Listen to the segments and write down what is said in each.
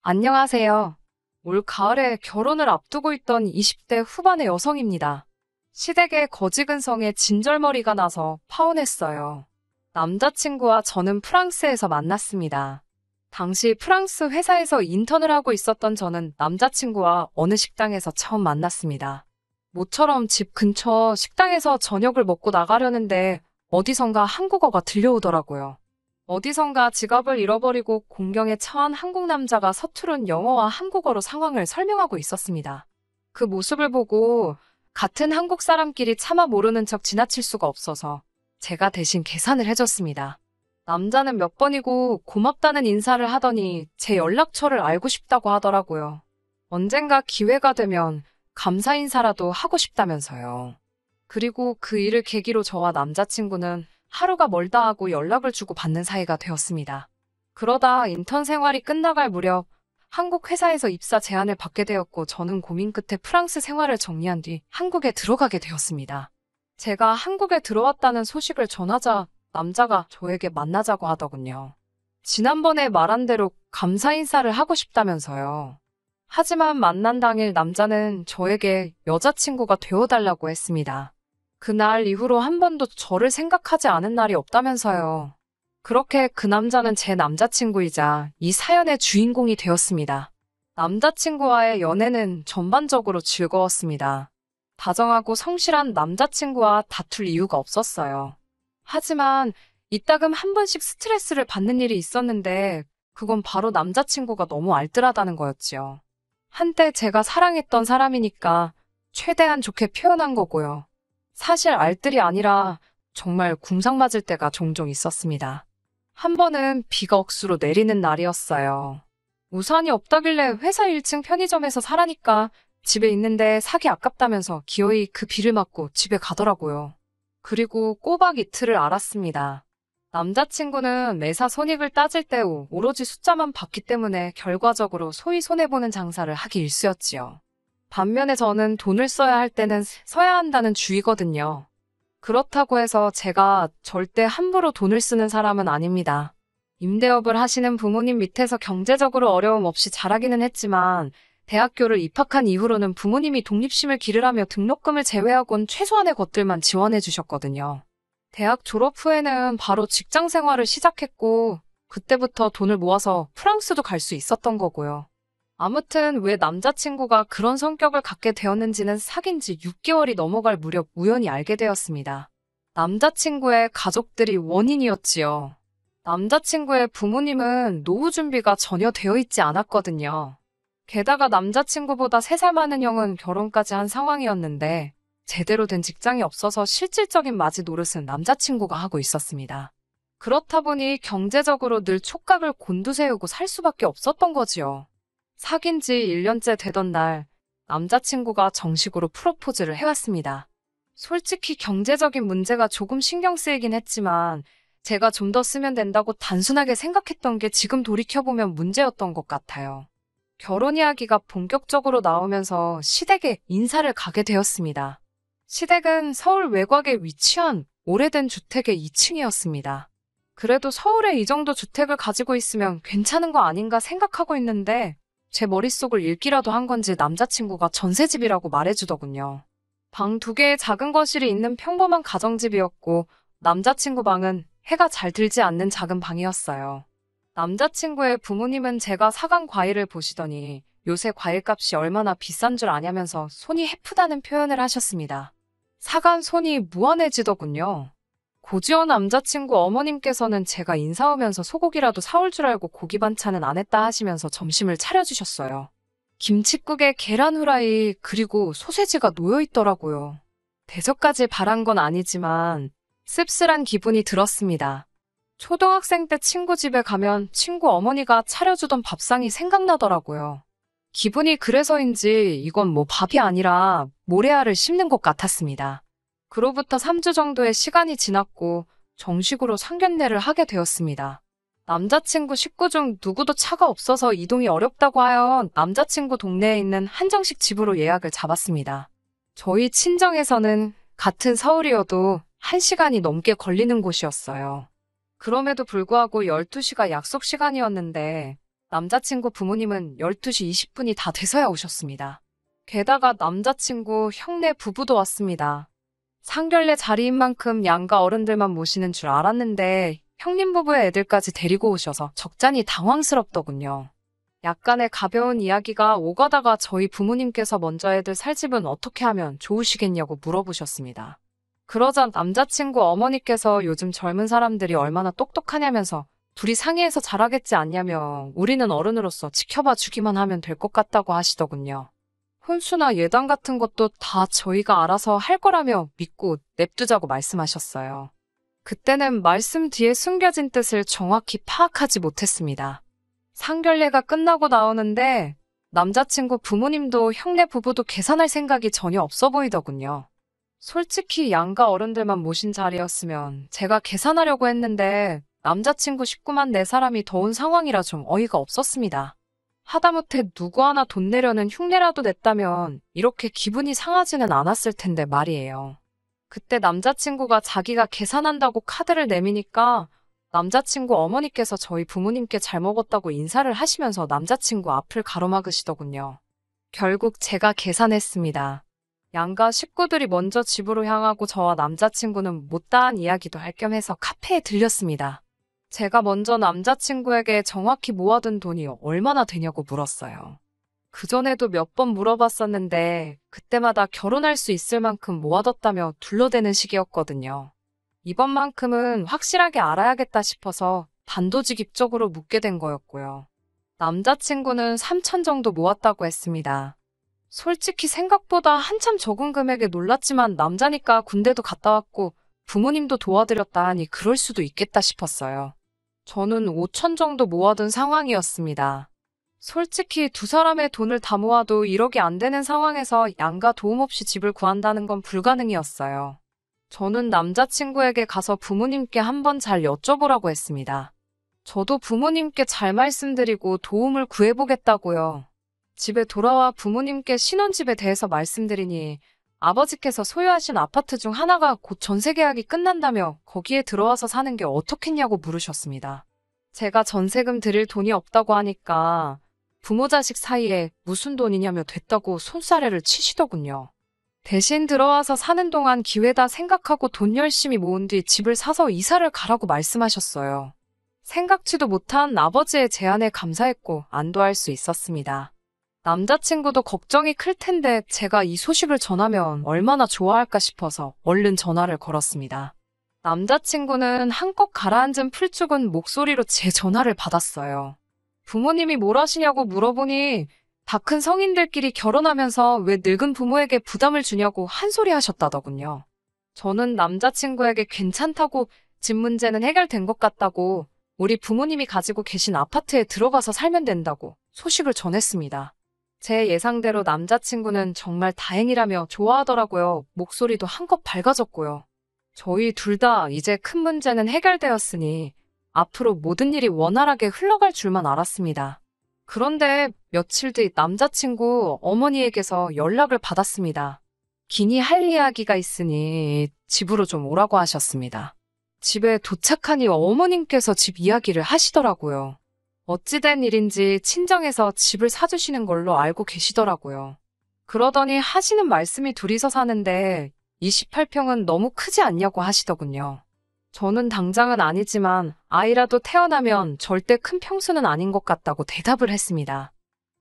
안녕하세요. 올 가을에 결혼을 앞두고 있던 20대 후반의 여성입니다. 시댁의 거지근성에 진절머리가 나서 파혼했어요. 남자친구와 저는 프랑스에서 만났습니다. 당시 프랑스 회사에서 인턴을 하고 있었던 저는 남자친구와 어느 식당에서 처음 만났습니다. 모처럼 집 근처 식당에서 저녁을 먹고 나가려는데 어디선가 한국어가 들려오더라고요. 어디선가 지갑을 잃어버리고 공경에 처한 한국 남자가 서투른 영어와 한국어로 상황을 설명하고 있었습니다. 그 모습을 보고 같은 한국 사람끼리 차마 모르는 척 지나칠 수가 없어서 제가 대신 계산을 해줬습니다. 남자는 몇 번이고 고맙다는 인사를 하더니 제 연락처를 알고 싶다고 하더라고요. 언젠가 기회가 되면 감사 인사라도 하고 싶다면서요. 그리고 그 일을 계기로 저와 남자친구는 하루가 멀다 하고 연락을 주고 받는 사이가 되었습니다. 그러다 인턴 생활이 끝나갈 무렵 한국 회사에서 입사 제안을 받게 되었고 저는 고민 끝에 프랑스 생활을 정리한 뒤 한국에 들어가게 되었습니다. 제가 한국에 들어왔다는 소식을 전하자 남자가 저에게 만나자고 하더군요. 지난번에 말한 대로 감사 인사를 하고 싶다면서요. 하지만 만난 당일 남자는 저에게 여자친구가 되어달라고 했습니다. 그날 이후로 한 번도 저를 생각하지 않은 날이 없다면서요. 그렇게 그 남자는 제 남자친구이자 이 사연의 주인공이 되었습니다. 남자친구와의 연애는 전반적으로 즐거웠습니다. 다정하고 성실한 남자친구와 다툴 이유가 없었어요. 하지만 이따금 한 번씩 스트레스를 받는 일이 있었는데 그건 바로 남자친구가 너무 알뜰하다는 거였지요. 한때 제가 사랑했던 사람이니까 최대한 좋게 표현한 거고요. 사실 알뜰이 아니라 정말 궁상 맞을 때가 종종 있었습니다. 한 번은 비가 억수로 내리는 날이었어요. 우산이 없다길래 회사 1층 편의점에서 사라니까 집에 있는데 사기 아깝다면서 기어이 그 비를 맞고 집에 가더라고요. 그리고 꼬박 이틀을 알았습니다. 남자친구는 매사 손익을 따질 때 오로지 숫자만 봤기 때문에 결과적으로 소위 손해보는 장사를 하기 일쑤였지요. 반면에 저는 돈을 써야 할 때는 써야 한다는 주의거든요. 그렇다고 해서 제가 절대 함부로 돈을 쓰는 사람은 아닙니다. 임대업을 하시는 부모님 밑에서 경제적으로 어려움 없이 자라기는 했지만 대학교를 입학한 이후로는 부모님이 독립심을 기르라며 등록금을 제외하곤 최소한의 것들만 지원해 주셨거든요. 대학 졸업 후에는 바로 직장 생활을 시작했고 그때부터 돈을 모아서 프랑스도 갈 수 있었던 거고요. 아무튼 왜 남자친구가 그런 성격을 갖게 되었는지는 사귄 지 6개월이 넘어갈 무렵 우연히 알게 되었습니다. 남자친구의 가족들이 원인이었지요. 남자친구의 부모님은 노후 준비가 전혀 되어 있지 않았거든요. 게다가 남자친구보다 3살 많은 형은 결혼까지 한 상황이었는데 제대로 된 직장이 없어서 실질적인 맞이 노릇은 남자친구가 하고 있었습니다. 그렇다 보니 경제적으로 늘 촉각을 곤두세우고 살 수밖에 없었던 거지요. 사귄 지 1년째 되던 날 남자친구가 정식으로 프로포즈를 해왔습니다. 솔직히 경제적인 문제가 조금 신경 쓰이긴 했지만 제가 좀 더 쓰면 된다고 단순하게 생각했던 게 지금 돌이켜보면 문제였던 것 같아요. 결혼 이야기가 본격적으로 나오면서 시댁에 인사를 가게 되었습니다. 시댁은 서울 외곽에 위치한 오래된 주택의 2층이었습니다. 그래도 서울에 이 정도 주택을 가지고 있으면 괜찮은 거 아닌가 생각하고 있는데 제 머릿속을 읽기라도 한 건지 남자친구가 전셋집이라고 말해주더군요. 방 2개의 작은 거실이 있는 평범한 가정집이었고 남자친구 방은 해가 잘 들지 않는 작은 방이었어요. 남자친구의 부모님은 제가 사간 과일을 보시더니 요새 과일값이 얼마나 비싼 줄 아냐면서 손이 해프다는 표현을 하셨습니다. 사간 손이 무한해지더군요. 고지원 남자친구 어머님께서는 제가 인사 오면서 소고기라도 사올 줄 알고 고기 반찬은 안 했다 하시면서 점심을 차려주셨어요. 김칫국에 계란 후라이 그리고 소세지가 놓여있더라고요. 대접까지 바란 건 아니지만 씁쓸한 기분이 들었습니다. 초등학생 때 친구 집에 가면 친구 어머니가 차려주던 밥상이 생각나더라고요. 기분이 그래서인지 이건 뭐 밥이 아니라 모래알을 씹는 것 같았습니다. 그로부터 3주 정도의 시간이 지났고 정식으로 상견례를 하게 되었습니다. 남자친구 식구 중 누구도 차가 없어서 이동이 어렵다고 하여 남자친구 동네에 있는 한정식 집으로 예약을 잡았습니다. 저희 친정에서는 같은 서울이어도 1시간이 넘게 걸리는 곳이었어요. 그럼에도 불구하고 12시가 약속 시간이었는데 남자친구 부모님은 12시 20분이 다 돼서야 오셨습니다. 게다가 남자친구 형네 부부도 왔습니다. 상견례 자리인 만큼 양가 어른들만 모시는 줄 알았는데 형님 부부의 애들까지 데리고 오셔서 적잖이 당황스럽더군요. 약간의 가벼운 이야기가 오가다가 저희 부모님께서 먼저 애들 살 집은 어떻게 하면 좋으시겠냐고 물어보셨습니다. 그러자 남자친구 어머니께서 요즘 젊은 사람들이 얼마나 똑똑하냐면서 둘이 상의해서 잘하겠지 않냐며 우리는 어른으로서 지켜봐 주기만 하면 될 것 같다고 하시더군요. 혼수나 예단 같은 것도 다 저희가 알아서 할 거라며 믿고 냅두자고 말씀하셨어요. 그때는 말씀 뒤에 숨겨진 뜻을 정확히 파악하지 못했습니다. 상견례가 끝나고 나오는데 남자친구 부모님도 형네 부부도 계산할 생각이 전혀 없어 보이더군요. 솔직히 양가 어른들만 모신 자리였으면 제가 계산하려고 했는데 남자친구 식구만 네 사람이 더 온 상황이라 좀 어이가 없었습니다. 하다못해 누구 하나 돈 내려는 흉내라도 냈다면 이렇게 기분이 상하지는 않았을 텐데 말이에요. 그때 남자친구가 자기가 계산한다고 카드를 내미니까 남자친구 어머니께서 저희 부모님께 잘 먹었다고 인사를 하시면서 남자친구 앞을 가로막으시더군요. 결국 제가 계산했습니다. 양가 식구들이 먼저 집으로 향하고 저와 남자친구는 못다한 이야기도 할 겸 해서 카페에 들렸습니다. 제가 먼저 남자친구에게 정확히 모아둔 돈이 얼마나 되냐고 물었어요. 그전에도 몇 번 물어봤었는데 그때마다 결혼할 수 있을 만큼 모아뒀다며 둘러대는 시기였거든요. 이번만큼은 확실하게 알아야겠다 싶어서 단도직입적으로 묻게 된 거였고요. 남자친구는 3천 정도 모았다고 했습니다. 솔직히 생각보다 한참 적은 금액에 놀랐지만 남자니까 군대도 갔다 왔고 부모님도 도와드렸다 하니 그럴 수도 있겠다 싶었어요. 저는 5천 정도 모아둔 상황이었습니다. 솔직히 두 사람의 돈을 다 모아도 1억이 안 되는 상황에서 양가 도움 없이 집을 구한다는 건 불가능이었어요. 저는 남자친구에게 가서 부모님께 한번 잘 여쭤보라고 했습니다. 저도 부모님께 잘 말씀드리고 도움을 구해보겠다고요. 집에 돌아와 부모님께 신혼집에 대해서 말씀드리니 아버지께서 소유하신 아파트 중 하나가 곧 전세 계약이 끝난다며 거기에 들어와서 사는 게 어떻겠냐고 물으셨습니다. 제가 전세금 드릴 돈이 없다고 하니까 부모 자식 사이에 무슨 돈이냐며 됐다고 손사래를 치시더군요. 대신 들어와서 사는 동안 기회다 생각하고 돈 열심히 모은 뒤 집을 사서 이사를 가라고 말씀하셨어요. 생각지도 못한 아버지의 제안에 감사했고 안도할 수 있었습니다. 남자친구도 걱정이 클 텐데 제가 이 소식을 전하면 얼마나 좋아할까 싶어서 얼른 전화를 걸었습니다. 남자친구는 한껏 가라앉은 풀죽은 목소리로 제 전화를 받았어요. 부모님이 뭘 하시냐고 물어보니 다 큰 성인들끼리 결혼하면서 왜 늙은 부모에게 부담을 주냐고 한 소리 하셨다더군요. 저는 남자친구에게 괜찮다고 집 문제는 해결된 것 같다고 우리 부모님이 가지고 계신 아파트에 들어가서 살면 된다고 소식을 전했습니다. 제 예상대로 남자친구는 정말 다행이라며 좋아하더라고요. 목소리도 한껏 밝아졌고요. 저희 둘 다 이제 큰 문제는 해결되었으니 앞으로 모든 일이 원활하게 흘러갈 줄만 알았습니다. 그런데 며칠 뒤 남자친구 어머니에게서 연락을 받았습니다. 긴히 할 이야기가 있으니 집으로 좀 오라고 하셨습니다. 집에 도착하니 어머님께서 집 이야기를 하시더라고요. 어찌된 일인지 친정에서 집을 사주시는 걸로 알고 계시더라고요. 그러더니 하시는 말씀이 둘이서 사는데 28평은 너무 크지 않냐고 하시더군요. 저는 당장은 아니지만 아이라도 태어나면 절대 큰 평수는 아닌 것 같다고 대답을 했습니다.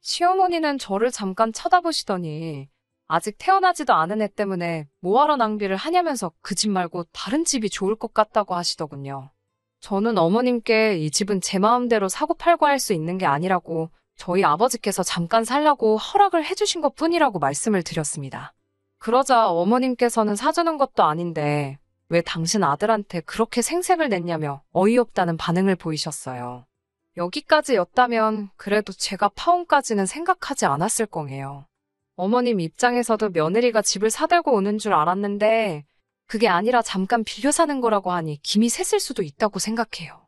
시어머니는 저를 잠깐 쳐다보시더니 아직 태어나지도 않은 애 때문에 뭐하러 낭비를 하냐면서 그 집 말고 다른 집이 좋을 것 같다고 하시더군요. 저는 어머님께 이 집은 제 마음대로 사고 팔고 할 수 있는 게 아니라고 저희 아버지께서 잠깐 살라고 허락을 해주신 것 뿐이라고 말씀을 드렸습니다. 그러자 어머님께서는 사주는 것도 아닌데 왜 당신 아들한테 그렇게 생색을 냈냐며 어이없다는 반응을 보이셨어요. 여기까지였다면 그래도 제가 파혼까지는 생각하지 않았을 거예요. 어머님 입장에서도 며느리가 집을 사들고 오는 줄 알았는데 그게 아니라 잠깐 빌려 사는 거라고 하니 김이 샜을 수도 있다고 생각해요.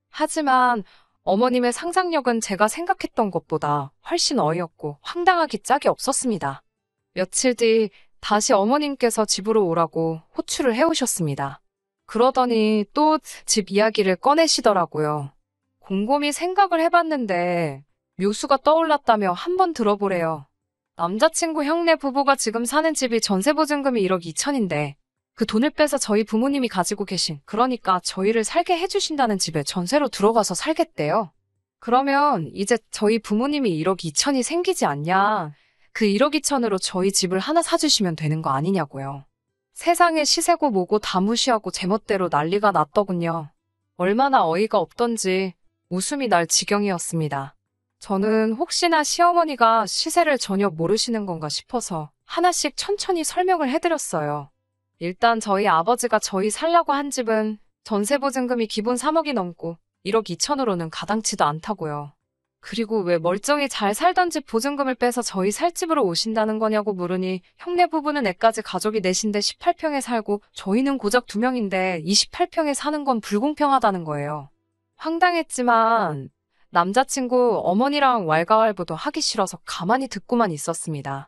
하지만 어머님의 상상력은 제가 생각했던 것보다 훨씬 어이없고 황당하기 짝이 없었습니다. 며칠 뒤 다시 어머님께서 집으로 오라고 호출을 해오셨습니다. 그러더니 또 집 이야기를 꺼내시더라고요. 곰곰이 생각을 해봤는데 묘수가 떠올랐다며 한번 들어보래요. 남자친구 형네 부부가 지금 사는 집이 전세보증금이 1억 2천인데 그 돈을 빼서 저희 부모님이 가지고 계신, 그러니까 저희를 살게 해주신다는 집에 전세로 들어가서 살겠대요. 그러면 이제 저희 부모님이 1억 2천이 생기지 않냐? 그 1억 2천으로 저희 집을 하나 사주시면 되는 거 아니냐고요. 세상에 시세고 뭐고 다 무시하고 제멋대로 난리가 났더군요. 얼마나 어이가 없던지 웃음이 날 지경이었습니다. 저는 혹시나 시어머니가 시세를 전혀 모르시는 건가 싶어서 하나씩 천천히 설명을 해드렸어요. 일단 저희 아버지가 저희 살려고 한 집은 전세보증금이 기본 3억이 넘고 1억 2천으로는 가당치도 않다고요. 그리고 왜 멀쩡히 잘 살던 집 보증금을 빼서 저희 살 집으로 오신다는 거냐고 물으니 형네 부부는 애까지 가족이 넷인데 18평에 살고 저희는 고작 2명인데 28평에 사는 건 불공평하다는 거예요. 황당했지만 남자친구 어머니랑 왈가왈부도 하기 싫어서 가만히 듣고만 있었습니다.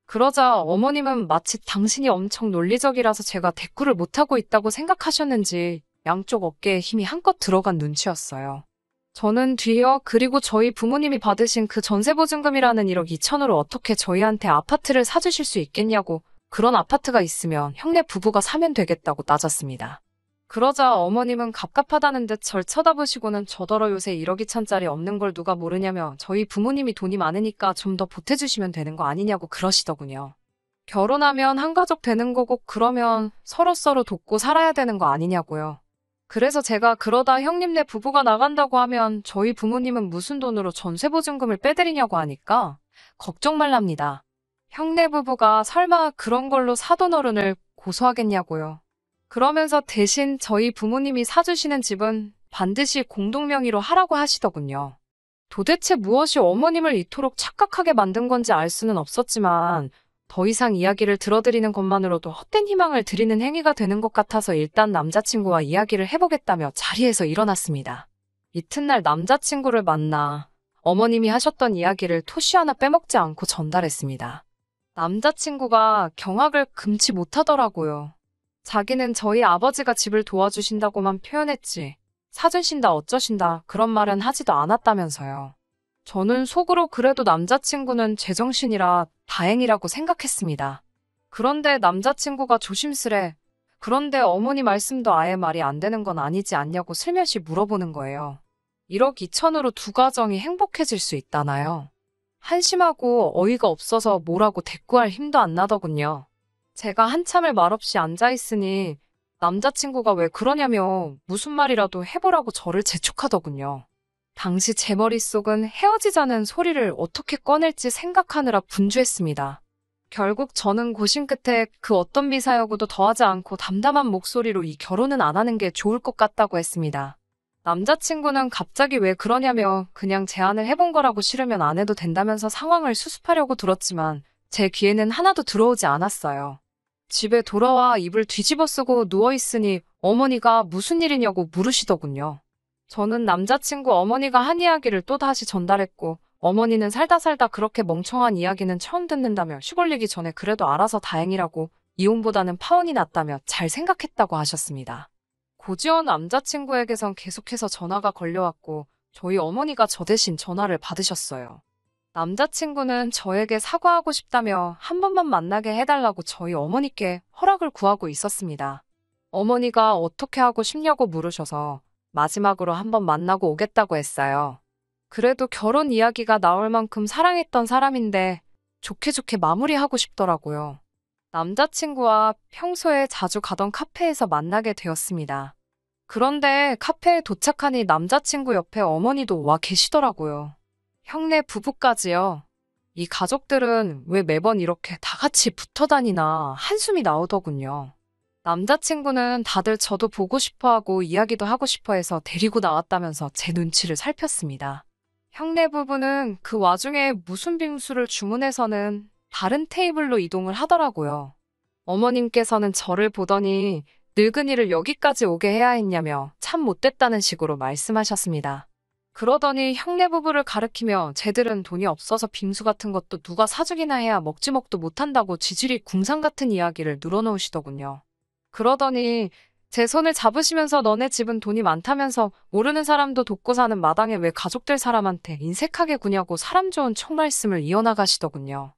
그러자 어머님은 마치 당신이 엄청 논리적이라서 제가 대꾸를 못하고 있다고 생각하셨는지 양쪽 어깨에 힘이 한껏 들어간 눈치였어요. 저는 뒤이어 그리고 저희 부모님이 받으신 그 전세보증금이라는 1억 2천으로 어떻게 저희한테 아파트를 사주실 수 있겠냐고, 그런 아파트가 있으면 형네 부부가 사면 되겠다고 따졌습니다. 그러자 어머님은 갑갑하다는 듯 절 쳐다보시고는 저더러 요새 1억 2천짜리 없는 걸 누가 모르냐며 저희 부모님이 돈이 많으니까 좀 더 보태주시면 되는 거 아니냐고 그러시더군요. 결혼하면 한 가족 되는 거고 그러면 서로서로 돕고 살아야 되는 거 아니냐고요. 그래서 제가 그러다 형님네 부부가 나간다고 하면 저희 부모님은 무슨 돈으로 전세보증금을 빼드리냐고 하니까 걱정 말랍니다. 형네 부부가 설마 그런 걸로 사돈 어른을 고소하겠냐고요. 그러면서 대신 저희 부모님이 사주시는 집은 반드시 공동명의로 하라고 하시더군요. 도대체 무엇이 어머님을 이토록 착각하게 만든 건지 알 수는 없었지만 더 이상 이야기를 들어드리는 것만으로도 헛된 희망을 드리는 행위가 되는 것 같아서 일단 남자친구와 이야기를 해보겠다며 자리에서 일어났습니다. 이튿날 남자친구를 만나 어머님이 하셨던 이야기를 토시 하나 빼먹지 않고 전달했습니다. 남자친구가 경악을 금치 못하더라고요. 자기는 저희 아버지가 집을 도와주신다고만 표현했지 사주신다 어쩌신다 그런 말은 하지도 않았다면서요. 저는 속으로 그래도 남자친구는 제정신이라 다행이라고 생각했습니다. 그런데 남자친구가 조심스레 그런데 어머니 말씀도 아예 말이 안 되는 건 아니지 않냐고 슬며시 물어보는 거예요. 1억 2천으로 두 가정이 행복해질 수 있다나요? 한심하고 어이가 없어서 뭐라고 대꾸할 힘도 안 나더군요. 제가 한참을 말없이 앉아있으니 남자친구가 왜 그러냐며 무슨 말이라도 해보라고 저를 재촉하더군요. 당시 제 머릿속은 헤어지자는 소리를 어떻게 꺼낼지 생각하느라 분주했습니다. 결국 저는 고심 끝에 그 어떤 비사여구도 더하지 않고 담담한 목소리로 이 결혼은 안 하는 게 좋을 것 같다고 했습니다. 남자친구는 갑자기 왜 그러냐며 그냥 제안을 해본 거라고 싫으면 안 해도 된다면서 상황을 수습하려고 들었지만 제 귀에는 하나도 들어오지 않았어요. 집에 돌아와 이불 뒤집어 쓰고 누워있으니 어머니가 무슨 일이냐고 물으시더군요. 저는 남자친구 어머니가 한 이야기를 또다시 전달했고 어머니는 살다 살다 그렇게 멍청한 이야기는 처음 듣는다며 시골리기 전에 그래도 알아서 다행이라고 이혼보다는 파혼이 낫다며 잘 생각했다고 하셨습니다. 고지원 남자친구에게선 계속해서 전화가 걸려왔고 저희 어머니가 저 대신 전화를 받으셨어요. 남자친구는 저에게 사과하고 싶다며 한 번만 만나게 해달라고 저희 어머니께 허락을 구하고 있었습니다. 어머니가 어떻게 하고 싶냐고 물으셔서 마지막으로 한번 만나고 오겠다고 했어요. 그래도 결혼 이야기가 나올 만큼 사랑했던 사람인데 좋게 좋게 마무리하고 싶더라고요. 남자친구와 평소에 자주 가던 카페에서 만나게 되었습니다. 그런데 카페에 도착하니 남자친구 옆에 어머니도 와 계시더라고요. 형네 부부까지요. 이 가족들은 왜 매번 이렇게 다 같이 붙어 다니나 한숨이 나오더군요. 남자친구는 다들 저도 보고 싶어하고 이야기도 하고 싶어해서 데리고 나왔다면서 제 눈치를 살폈습니다. 형네 부부는 그 와중에 무슨 빙수를 주문해서는 다른 테이블로 이동을 하더라고요. 어머님께서는 저를 보더니 늙은이를 여기까지 오게 해야 했냐며 참 못됐다는 식으로 말씀하셨습니다. 그러더니 형네 부부를 가리키며 쟤들은 돈이 없어서 빙수 같은 것도 누가 사주기나 해야 먹지먹도 못한다고 지질이 궁상 같은 이야기를 늘어놓으시더군요. 그러더니 제 손을 잡으시면서 너네 집은 돈이 많다면서 모르는 사람도 돕고 사는 마당에 왜 가족들 사람한테 인색하게 구냐고 사람 좋은 총 말씀을 이어나가시더군요.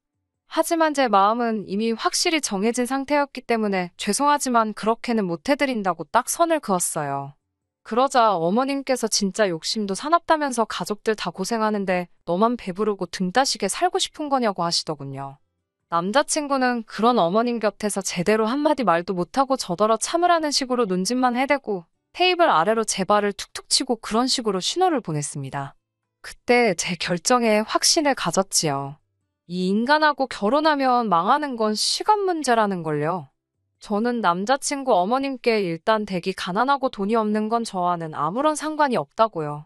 하지만 제 마음은 이미 확실히 정해진 상태였기 때문에 죄송하지만 그렇게는 못해드린다고 딱 선을 그었어요. 그러자 어머님께서 진짜 욕심도 사납다면서 가족들 다 고생하는데 너만 배부르고 등 따시게 살고 싶은 거냐고 하시더군요. 남자친구는 그런 어머님 곁에서 제대로 한마디 말도 못하고 저더러 참으라는 식으로 눈짓만 해대고 테이블 아래로 제 발을 툭툭 치고 그런 식으로 신호를 보냈습니다. 그때 제 결정에 확신을 가졌지요. 이 인간하고 결혼하면 망하는 건 시간 문제라는 걸요. 저는 남자친구 어머님께 일단 댁이 가난하고 돈이 없는 건 저와는 아무런 상관이 없다고요.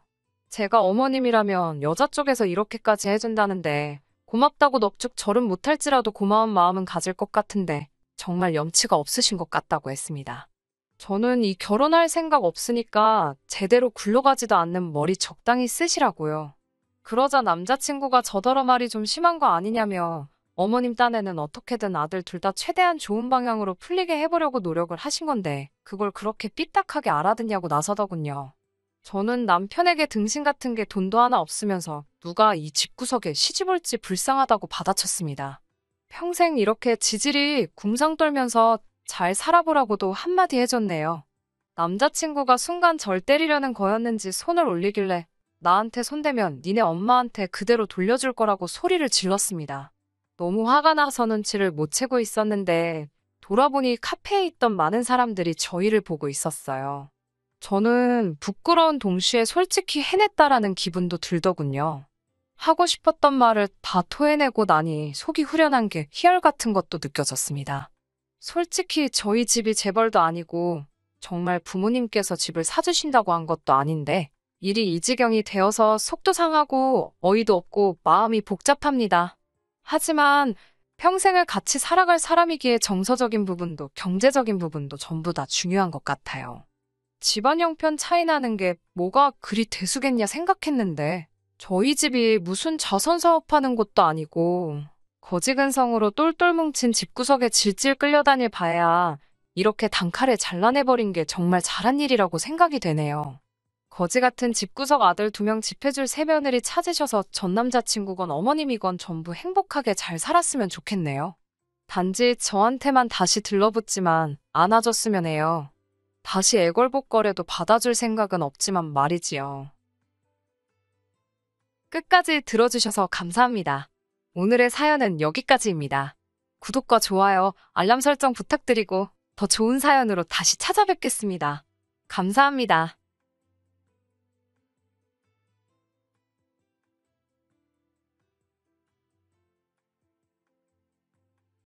제가 어머님이라면 여자 쪽에서 이렇게까지 해준다는데 고맙다고 넙죽 절은 못할지라도 고마운 마음은 가질 것 같은데 정말 염치가 없으신 것 같다고 했습니다. 저는 이 결혼할 생각 없으니까 제대로 굴러가지도 않는 머리 적당히 쓰시라고요. 그러자 남자친구가 저더러 말이 좀 심한 거 아니냐며 어머님 딴에는 어떻게든 아들 둘 다 최대한 좋은 방향으로 풀리게 해보려고 노력을 하신 건데 그걸 그렇게 삐딱하게 알아듣냐고 나서더군요. 저는 남편에게 등신 같은 게 돈도 하나 없으면서 누가 이 집구석에 시집 올지 불쌍하다고 받아쳤습니다. 평생 이렇게 지질이 궁상 떨면서 잘 살아보라고도 한마디 해줬네요. 남자친구가 순간 절 때리려는 거였는지 손을 올리길래 나한테 손대면 니네 엄마한테 그대로 돌려줄 거라고 소리를 질렀습니다. 너무 화가 나서 눈치를 못 채고 있었는데 돌아보니 카페에 있던 많은 사람들이 저희를 보고 있었어요. 저는 부끄러운 동시에 솔직히 해냈다라는 기분도 들더군요. 하고 싶었던 말을 다 토해내고 나니 속이 후련한 게 희열 같은 것도 느껴졌습니다. 솔직히 저희 집이 재벌도 아니고 정말 부모님께서 집을 사주신다고 한 것도 아닌데 일이 이 지경이 되어서 속도 상하고 어이도 없고 마음이 복잡합니다. 하지만 평생을 같이 살아갈 사람이기에 정서적인 부분도 경제적인 부분도 전부 다 중요한 것 같아요. 집안 형편 차이 나는 게 뭐가 그리 대수겠냐 생각했는데 저희 집이 무슨 자선 사업하는 곳도 아니고 거지근성으로 똘똘 뭉친 집구석에 질질 끌려다닐 바에야 이렇게 단칼에 잘라내버린 게 정말 잘한 일이라고 생각이 되네요. 거지 같은 집구석 아들 2명 집해줄 새며느리 찾으셔서 전 남자친구건 어머님이건 전부 행복하게 잘 살았으면 좋겠네요. 단지 저한테만 다시 들러붙지만 안아줬으면 해요. 다시 애걸복걸해도 받아줄 생각은 없지만 말이지요. 끝까지 들어주셔서 감사합니다. 오늘의 사연은 여기까지입니다. 구독과 좋아요, 알람 설정 부탁드리고 더 좋은 사연으로 다시 찾아뵙겠습니다. 감사합니다.